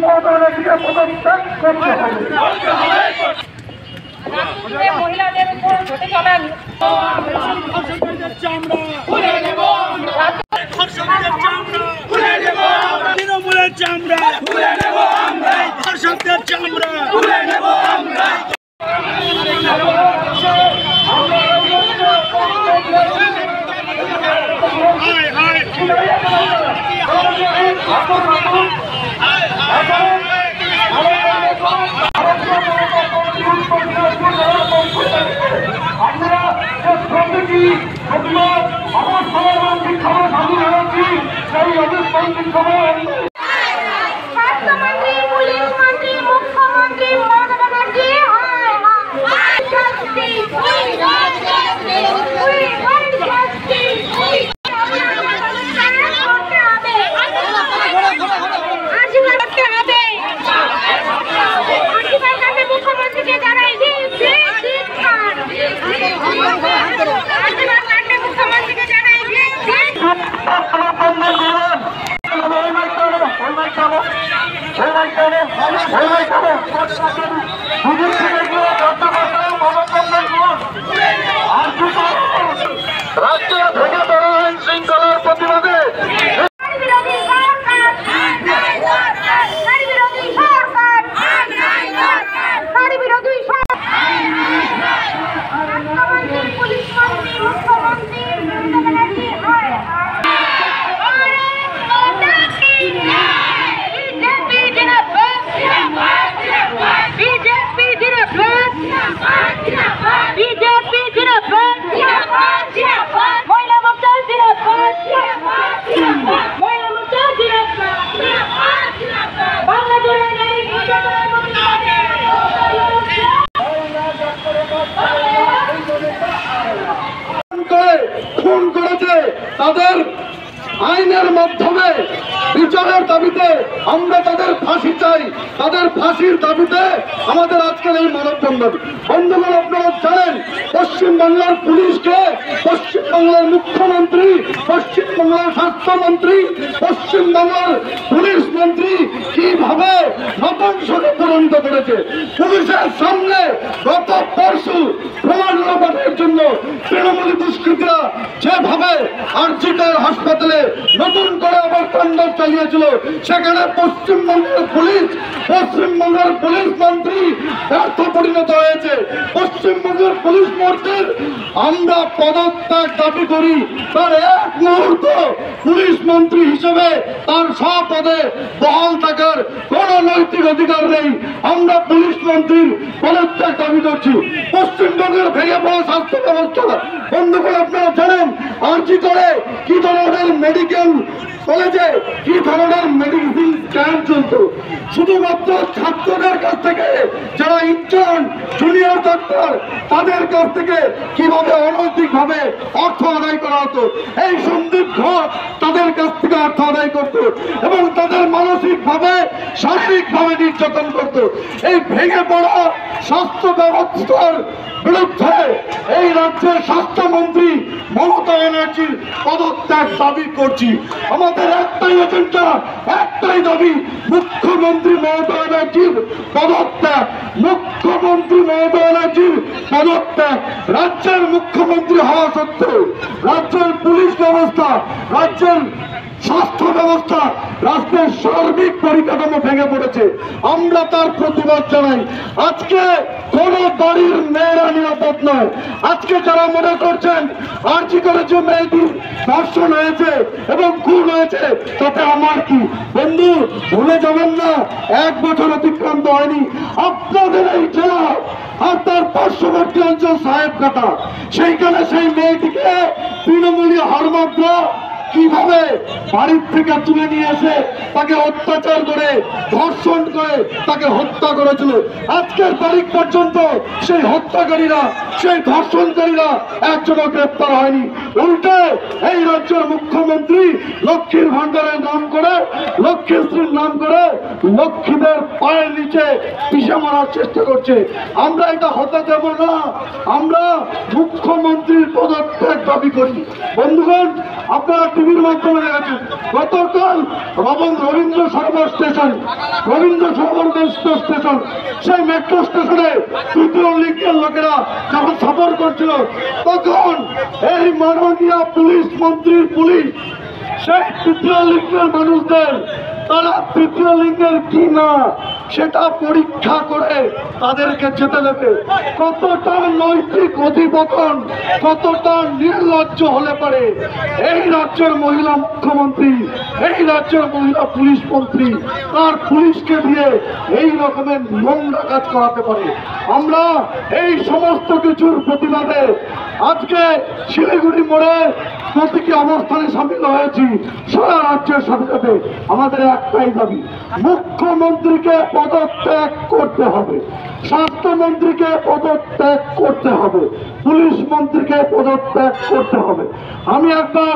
মমতা ব্যানার্জিকে পদত্যাগ করতে হবে। মহিলাদের উপর ঘটে চলা তৃণমূলের চামড়া ধর্ষকদের চামড়া স্বাস্থ্যমন্ত্রী, পুলিশ মন্ত্রী, মুখ্যমন্ত্রী মমতা ব্যানার্জি মুখ্যমন্ত্রীকে জানাই মুখ্যমন্ত্রীকে জানাই রাষ্ট্রীয় ভেঙে পড়া আইন শৃঙ্খলার প্রতিবাদে খুন করেছে তাদের আইনের মাধ্যমে বিচারের দাবিতে আমরা তাদের ফাঁসি চাই। তাদের ফাঁসির দাবিতে আমাদের আজকের এই মানববন্ধন। বন্ধুগণ, আপনারা জানেন পশ্চিমবাংলার পুলিশকে পশ্চিমবাংলার মুখ্যমন্ত্রী, পশ্চিমবাংলার স্বাস্থ্যমন্ত্রী, পশ্চিমবাংলার পুলিশ মন্ত্রী কিভাবে নপুংসকে পরিণত করেছে। পুলিশের সামনে গত পরশু প্রমাণ লোপাটের জন্য তৃণমূলী দুষ্কৃতীরা যেভাবে আরজিকর হাসপাতালে নতুন করে আবার তাণ্ডব চালিয়েছিল, সেখানে পশ্চিমবঙ্গের পুলিশ মন্ত্রী ব্যর্থ পরিণত হয়েছে। পশ্চিমবঙ্গের পুলিশ মন্ত্রীর আমরা পদত্যাগ দাবি করি। তার এক মুহূর্ত পুলিশ মন্ত্রী হিসেবে তার স্বপদে বহাল থাকার কোন নৈতিক অধিকার নেই। আমরা পুলিশ মন্ত্রীর পদত্যাগ দাবি করছি। পশ্চিমবঙ্গের ভেঙে পড়া স্বাস্থ্য ব্যবস্থা, বন্ধুগণ আপনারা জানেন আরজি করে কি ধরনের মেডিকেল কলেজে কি ধরনের মেডিসিন ক্যাম্প চলত। শুধুমাত্র ছাত্রদের কাছ থেকে যারা ইন্টার্ন জুনিয়র ডাক্তার তাদের কাছ থেকে কিভাবে অনৈতিকভাবে অর্থ আদায় করা হতো। এই সন্দীপ ঘোষ তাদের কাছ থেকে অর্থ আদায় করত এবং তাদের মানসিকভাবে শারীরিকভাবে নির্যাতন করত। এই ভেঙে পড়া স্বাস্থ্য ব্যবস্থার বিরুদ্ধে এই রাজ্যের স্বাস্থ্যমন্ত্রী মমতা ব্যানার্জির পদত্যাগ দাবি করছি। আমাদের একটাই এজেন্ডা, একটাই দাবি, মুখ্যমন্ত্রী মমতা ব্যানার্জির পদত্যাগ। মুখ্যমন্ত্রী মমতা ব্যানার্জির পদত্যাগ। রাজ্যের মুখ্যমন্ত্রী হওয়া সত্ত্বেও রাজ্যের পুলিশ ব্যবস্থা, রাজ্যের স্বাস্থ্য ব্যবস্থা, রাষ্ট্রের সার্বিক পরিকাঠামো ভেঙে পড়েছে। আমরা তার প্রতিবাদ জানাই। আজকে কোন বাড়ির মেয়েরা নিরাপদ নয়। আজকে যারা মনে করছেন আরজি করে যে মেয়েটির ধর্ষণ হয়েছে এবং খুন হয়েছে তাতে আমার কি, বন্ধু ভুলে যাবেন না 1 বছর অতিক্রান্ত হয়নি আপনাদের এই জেলা আর তার পার্শ্ববর্তী অঞ্চল সাহেবঘাটা, সেইখানে সেই মেয়েটিকে তৃণমূলী হারমাত্রা কিভাবে বাড়ির থেকে তুলে নিয়ে এসে তাকে অত্যাচার করে ধর্ষণ করে তাকে হত্যা করেছিল। আজকের তারিখ পর্যন্ত সেই হত্যাকারীরা, সেই ধর্ষণকারীরা একজনও গ্রেপ্তার হয়নি। উল্টে এই রাজ্যের মুখ্যমন্ত্রী লক্ষ্মীর ভান্ডারের নাম করে, লক্ষ্মীশ্রীর নাম করে লক্ষ্মীদের পায়ের নিচে পিষে মারার চেষ্টা করছে। আমরা এটা হতে দেব না। আমরা মুখ্যমন্ত্রীর পদত্যাগ দাবি করি। বন্ধুগণ, আপনারা টিভির মাধ্যমে দেখেছেন গতকাল রবীন্দ্র সরোবর স্টেশন, সেই মেট্রো স্টেশনে তৃতীয় লিঙ্গের লোকেরা যখন সফর করছিল, তখন এই মাননীয় পুলিশ মন্ত্রীর পুলিশ সেই তৃতীয় লিঙ্গের মানুষদের তারা তৃতীয় লিঙ্গের কি না সেটা পরীক্ষা করে তাদেরকে যেতে দেবে। কতটা নৈতিক অধিপতন, কতটা নির্লজ্জ হলে পারে এই রাজ্যের মহিলা মুখ্যমন্ত্রী, এই রাজ্যের মহিলা পুলিশ মন্ত্রী তার পুলিশকে দিয়ে এই রকমের নোংরা কাজ করাতে পারে। আমরা এই সমস্ত কিছুর প্রতিবাদে আজকে শিলিগুড়ি মোড়ে প্রতীকী অবস্থানে সামিল হয়েছি। সারা রাজ্যের সাথে সাথে আমাদের একটাই দাবি, মুখ্যমন্ত্রীকে পদত্যাগ করতে হবে, স্বাস্থ্যমন্ত্রীকে পদত্যাগ করতে হবে, পুলিশ মন্ত্রীকে পদত্যাগ করতে হবে। আমি একবার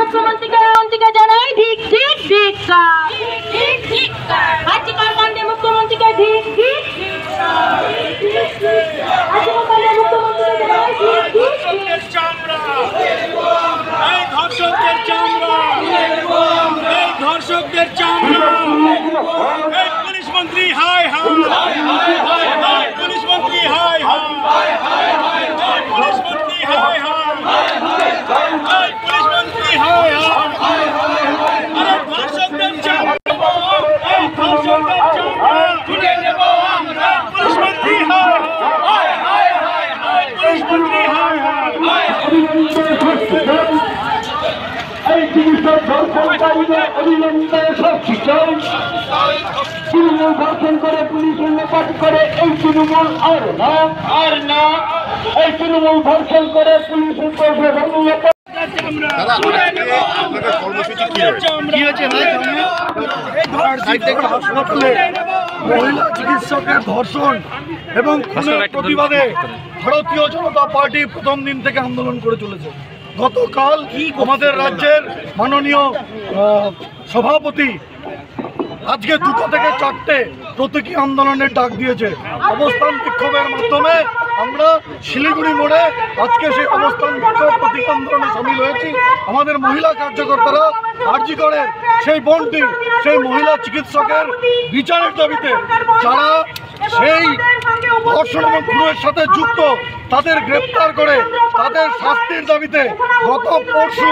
মুখ্যমন্ত্রীকে জানাই ঠিক ঠিক ঠিক আজকাল কাণ্ডে মুখ্যমন্ত্রীকে ঠিক ঠিক ধর্ষকদের চামড়া, পুলিশ মন্ত্রী হায় হায়, পুলিশ মন্ত্রী হায় হায়, পুলিশ মন্ত্রী হায় হায়, পুলিশ মন্ত্রী হায় হায়, আরে ধর্ষকদের চামড়া, ধর্ষকদের চামড়া তুলে নেব আমরা, পুলিশ মন্ত্রী হায় হায়, পুলিশ মন্ত্রী হায় হায়। এই চিকিৎসক ধর্ষণকারীদের অবিলম্বে শাস্তি চাই। তৃণমূল ধর্ষণ করে পুলিশ লোপাট করে এই তৃণমূল আর না, এই তৃণমূল ধর্ষণ করে পুলিশের প্রশাসন লোপাট। মহিলা চিকিৎসকের ধর্ষণ এবং খুনের প্রতিবাদে ভারতীয় জনতা পার্টি প্রথম দিন থেকে আন্দোলন করে চলেছে। গতকাল আমাদের রাজ্যের মাননীয় সভাপতি আজকে 2টা থেকে 4টে প্রতীকী আন্দোলনের ডাক দিয়েছে। অবস্থান বিক্ষোভের মাধ্যমে আমরা শিলিগুড়ি মোড়ে আজকে সেই অবস্থান বিক্ষোভ প্রতীকী আন্দোলনে সামিল হয়েছি। আমাদের মহিলা কার্যকর্তারা আরজি করেন সেই বোনটি, সেই মহিলা চিকিৎসকের বিচারের দাবিতে যারা সেই ধর্ষণ এবং খুনের সাথে যুক্ত তাদের গ্রেপ্তার করে তাদের শাস্তির দাবিতে গত পরশু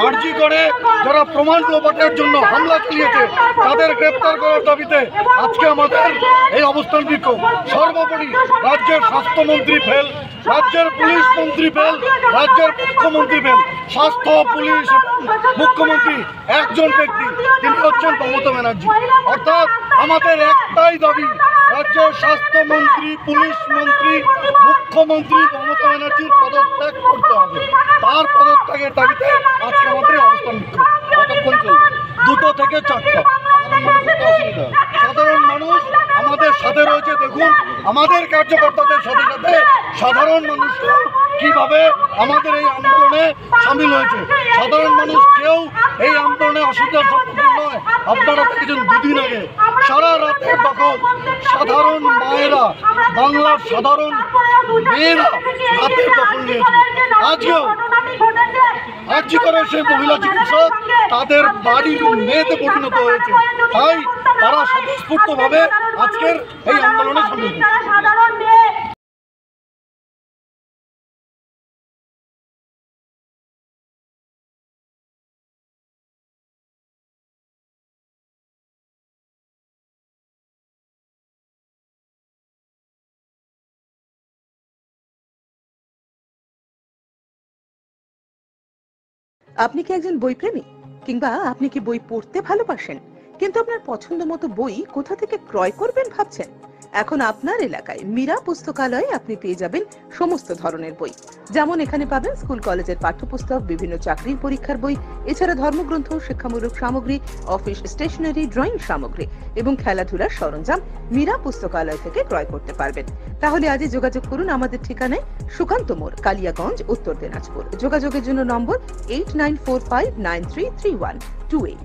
আরজি করে যারা প্রমাণ লোপাটের জন্য হামলা চালিয়েছে তাদের গ্রেপ্তার করার দাবিতে আজকে আমাদের এই অবস্থান বিক্ষোভ। সর্বোপরি রাজ্যের স্বাস্থ্যমন্ত্রী ফেল, রাজ্যের পুলিশ মন্ত্রী ফেল, রাজ্যের মুখ্যমন্ত্রী ফেল। স্বাস্থ্য, পুলিশ, মুখ্যমন্ত্রী একজন ব্যক্তি, তিনি হচ্ছেন মমতা ব্যানার্জি। অর্থাৎ আমাদের একটাই দাবি, রাজ্যের স্বাস্থ্যমন্ত্রী, পুলিশ মন্ত্রী, মুখ্যমন্ত্রী মমতা ব্যানার্জির পদত্যাগ করতে হবে। তার পদত্যাগের দাবিতে আজকে আমাদের অবস্থান বিক্ষোভ। কতক্ষণ চলবে? 2টো থেকে 4টা। সাধারণ মানুষ আমাদের সাথে রয়েছে। দেখুন আমাদের কার্যকর্তাদের সাথে সাথে সাধারণ মানুষরা কিভাবে আমাদের এই আন্দোলনে সামিল হয়েছে। সাধারণ মানুষ কেউ এই আন্দোলনে অসুবিধার সম্মুখীন নয়। আপনারা দেখেছেন 2 দিন আগে সারা রাতের দখল, সাধারণ মায়েরা, বাংলার সাধারণ মেয়েরা রাতের দখল নিয়েছে। আজকেও আরজি করে সেই মহিলা চিকিৎসক তাদের বাড়ির মেয়েতে পরিণত হয়েছে। তাই তারা স্বতঃস্ফূর্তভাবে আজকের এই আন্দোলনে সামিল হয়েছে। আপনি কি একজন বইপ্রেমী, কিংবা আপনি কি বই পড়তে ভালোবাসেন? কিন্তু আপনার পছন্দ মতো বই কোথা থেকে ক্রয় করবেন ভাবছেন? এখন আপনার এলাকায় মীরা পুস্তকালয়ে আপনি পেয়ে যাবেন সমস্ত ধরনের বই। যেমন এখানে পাবেন স্কুল কলেজের পাঠ্যপুস্তক, বিভিন্ন চাকরির পরীক্ষার বই, এছাড়া ধর্মগ্রন্থ, শিক্ষামূলক সামগ্রী, অফিস স্টেশনারি, ড্রয়িং সামগ্রী এবং খেলাধুলার সরঞ্জাম মীরা পুস্তকালয় থেকে ক্রয় করতে পারবেন। তাহলে আজই যোগাযোগ করুন আমাদের ঠিকানায়, সুকান্ত মোড়, কালিয়াগঞ্জ, উত্তর দিনাজপুর। যোগাযোগের জন্য নম্বর 8945933128।